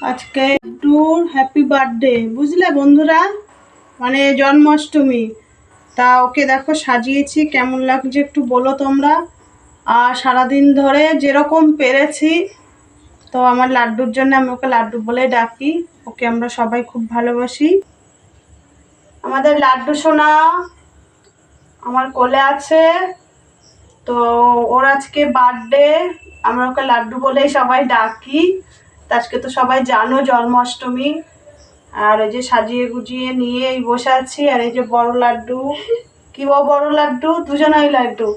আজকে লাড্ডুর happy birthday, বুঝলে বন্ধুরা, মানে জন্মাষ্টমী। তা ওকে দেখো সাজিয়েছি, কেমন লাগছে একটু বলো তোমরা। আর সারাদিন ধরে যেরকম পেরেছি, তো আমার লাড্ডুর জন্য আমি ওকে লাড্ডু বলে ডাকি। ওকে আমরা সবাই খুব ভালোবাসি। আমাদের লাড্ডু সোনা আমার কোলে আছে, তো ওর আজকে বার্থডে, আমরা ওকে লাড্ডু বলেই সবাই ডাকি। আজকে তো সবাই জানো জন্মাষ্টমী। আর এই যে সাজিয়ে গুজিয়ে নিয়ে এই বসে আছি। আর এই যে বড় লাড্ডু, কি বড় লাড্ডু, দুজনাই লাড্ডু।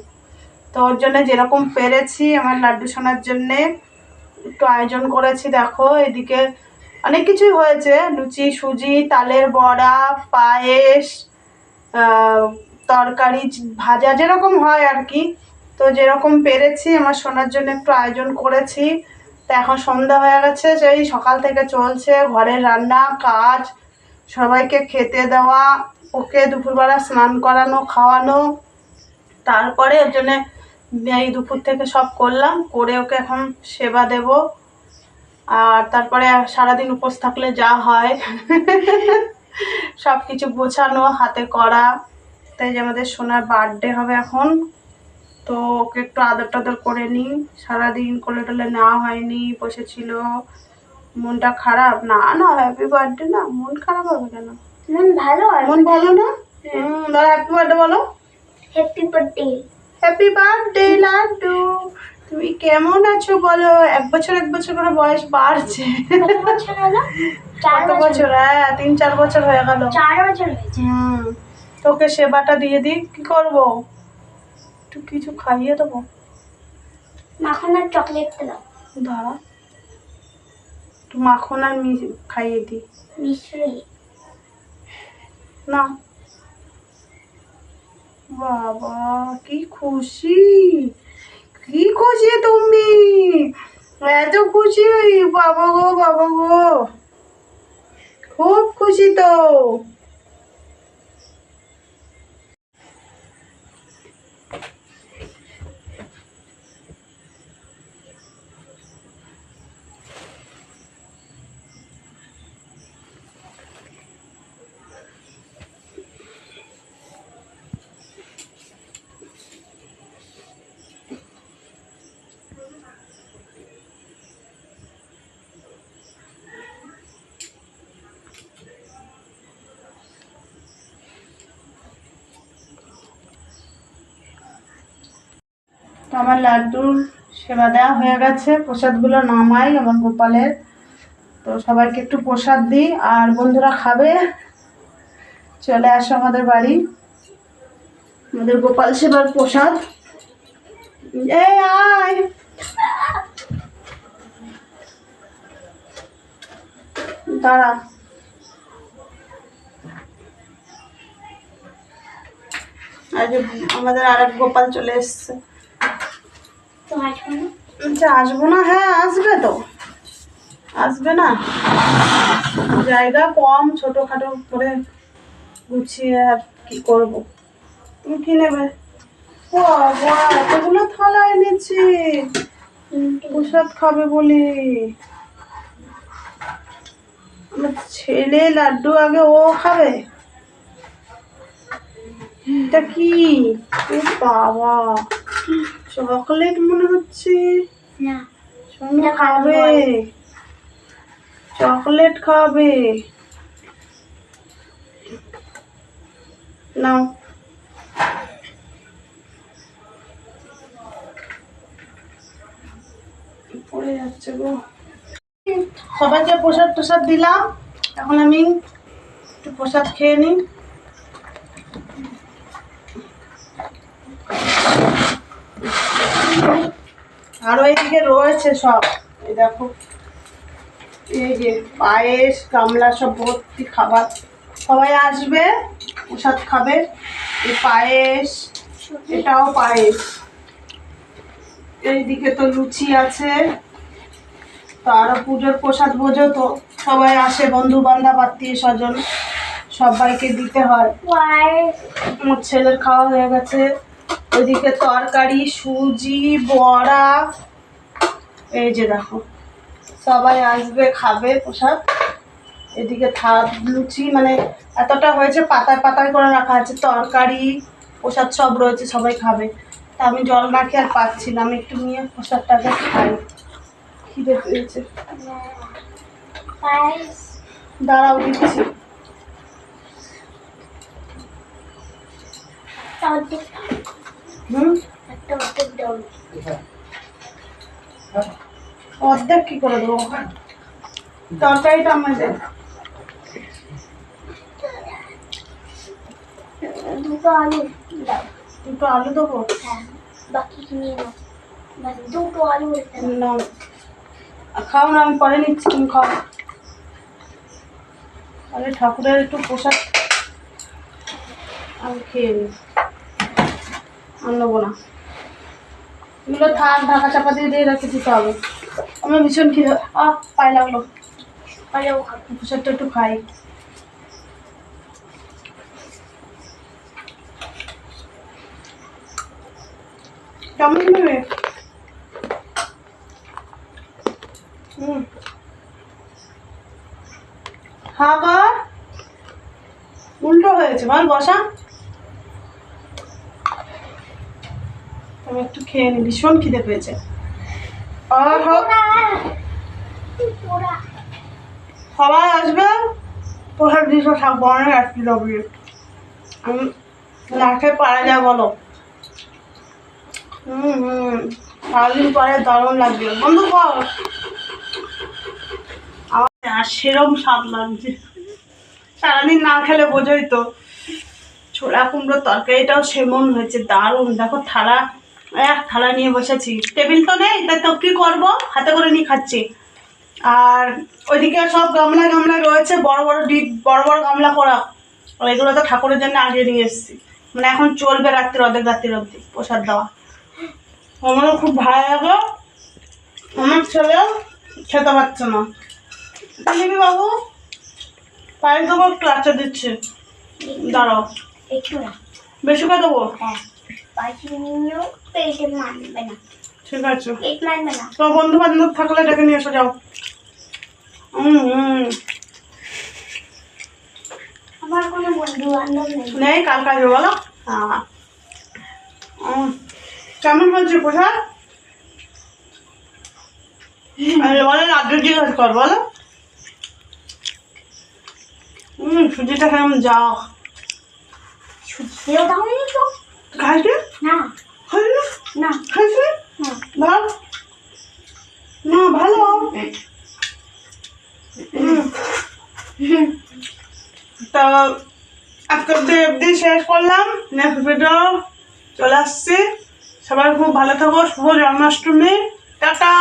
তো ওর জন্য যেরকম পেরেছি আমার লাড্ডু শোনার জন্যে একটু আয়োজন করেছি। দেখো এদিকে অনেক কিছুই হয়েছে, লুচি, সুজি, তালের বড়া, পায়েস, তরকারি, ভাজা, যেরকম হয় আর কি। তো যেরকম পেরেছি আমার শোনার জন্য একটু আয়োজন করেছি। তো এখন সন্ধ্যা হয়ে গেছে, সেই সকাল থেকে চলছে ঘরের রান্না কাজ, সবাইকে খেতে দেওয়া, ওকে দুপুরবেলা স্নান করানো, খাওয়ানো। তারপরে ওর জন্যে এই দুপুর থেকে সব করলাম, করে ওকে এখন সেবা দেব। আর তারপরে সারাদিন উপোস থাকলে যা হয় সব কিছু গোছানো, হাতে করা। তাই যে আমাদের সোনার বার্থডে হবে এখন, তো ওকে একটু আদর টাদর করে নিই। সারাদিন কোলে টোলে নেওয়া হয়নি, বসেছিল, মনটা খারাপ। না না, হ্যাপি বার্থডে না, মন খারাপ হবে কেন? মন ভালো হয়, মন ভালো না? দাদা হ্যাপি বার্থডে বলো। Happy birthday. Happy birthday Laddu, তুমি কেমন আছো বলো। এক বছর করে বয়স বাড়ছে। কত বছর হলো? 4 বছর? হ্যাঁ, 3-4 বছর হয়ে গেল। 4 বছর হয়েছে। তোকে সেবাটা দিয়ে দিই, কি করবো, একটু কিছু খাইয়ে দেবো। মাখন আর চকলেট দাও। দাঁড়া, একটু মাখন আর খাইয়ে দিই। মিশ্রি না বাবা, কি খুশি, কি খুশি তুমি, এত খুশি, বাবা গো বাবা গো, খুব খুশি তো। তো আমার লাড্ডুর সেবা দেওয়া হয়ে গেছে, প্রসাদগুলো নামাই আমার গোপালের। তো সবাইকে একটু প্রসাদ দিই, আর বন্ধুরা খাবে, চলে আসো আমাদের বাড়ি, আমাদের গোপাল সেবার প্রসাদ। এই আয়, দাঁড়া, আর আমাদের আর এক গোপাল চলে এসছে। তো আসবে না? আসবো না? হ্যাঁ আসবে তো, আসবে না, জায়গা কম, ছোটখাটো করে গুছিয়ে আর কি করব। তুমি কি নেবে? বাবা, এতগুলো থালা এনেছি প্রসাদ খাবে বলে। আমার ছেলে লাড্ডু আগে ও খাবে, এটা কি? ও বাবা, চকলেট মনে হচ্ছে। না, সোনু খাবে, চকলেট খাবে, নাও। পড়ে যাচ্ছে গো। সবাইকে প্রসাদ টোসাদ দিলাম, এখন আমি একটু প্রসাদ খেয়ে নিই। আরো এইদিকে রয়েছে সব, এই দেখো, এই যে পায়েস, গামলা সব ভর্তি খাবার। সবাই আসবে, প্রসাদ খাবে। এই পায়েস, এটাও পায়েস। এইদিকে তো লুচি আছে। তো আরো পুজোর প্রসাদ বোঝো তো, সবাই আসে, বন্ধু বান্ধব, আত্মীয় স্বজন, সবাইকে দিতে হয়। আমার ছেলের খাওয়া হয়ে গেছে। ওইদিকে তরকারি, সুজি, বড়া, এই যে দেখো সবাই আসবে খাবে প্রসাদ। এদিকে থাল লুচি মানে এতটা হয়েছে, পাতায় পাতায় করে রাখা আছে, তরকারি প্রসাদ সব রয়েছে, সবাই খাবে। তা আমি জল না খেয়ে আর পাচ্ছি না, আমি একটু নিয়ে প্রসাদটাকে খাই, খিদে পেয়েছে। পায়েস দাঁড়াও দিচ্ছি। অর্ধেক একটা অর্ধেক দাও। অর্ধেক কি করে দেবো, তরকারিটা আমাদের। দুটো আলু দাও। দুটো আলু দেবো? হ্যাঁ, বাকি নিয়ে নাও। বাস দুটো আলু রেখে দাও। না খাও না, আমি পরে নিচ্ছি, তুমি খাও। আরে ঠাকুরের একটু প্রসাদ আমি খেয়ে নিই, আর নেবো না। এগুলো থাক, ঢাকা চাপা দিয়ে দিয়ে রেখে দিতে হবে। আমার ভীষণ খিদে, পায়ে লাগলো। পালেও খাবো। প্রসাদটা একটু খাই। কেমন নেবে? খাবার উল্টো হয়েছে, বল বসা। আমি একটু খেয়ে নি, ভীষণ খিদে পেয়েছে। পোড়া সবাই আসবে, প্রসাদ দিতে থাকবো, অনেক আসতে যাবে। আমি না খেয়ে পারা যায় বলো? সারাদিন পরে দারুণ লাগবে, বন্ধু কর। আর সেরম স্বাদ লাগছে, সারাদিন না খেলে বোঝোই তো। ছোলা কুমড়োর তরকারিটাও সেমন হয়েছে, দারুণ। দেখো থালা, এক থালা নিয়ে বসেছি, টেবিল তো নেই, তাই তো কি করবো, হাতে করে নিয়ে খাচ্ছি। আর ওইদিকে সব গামলা গামলা রয়েছে, বড় বড় ডিপ, বড় বড় গামলা করা। আর এগুলো তো ঠাকুরের জন্য আগে নিয়ে এসেছি, মানে এখন চলবে রাত্রির অর্ধেক, রাত্রির অবধি প্রসাদ দেওয়া। আমারও খুব ভালো লাগে, আমার ছেলেও খেতে পারছে না। নিবি বাবু? পায়ে দেবো একটু, আচ্ছা দিচ্ছে, দাঁড়াও। একটু না, বেশি করে দেবো? হ্যাঁ, বাকি নিয়েও পেটে মানবে না। ঠিক আছে, পেট মানবে না। তো বন্ধু বান্ধব থাকলে ডেকে নিয়ে এসো, যাও। আমার কোনো বন্ধু বান্ধব নেই। নেই, কাল কাজে বলো। হ্যাঁ, কেমন হয়েছে প্রসাদ? বলো, লাড্ডু জিজ্ঞাসা কর, বলো। সুজিটা কেমন, যাও। কেউ দাওনি তো? খাইছে না খাইছে না খাইছে না। ভালো না, ভালো। তো আজকে অব্দি শেষ করলাম, নেক্সট ভিডিও চলে আসছে। সবাই খুব ভালো থাকো, শুভ জন্মাষ্টমী, টাটা।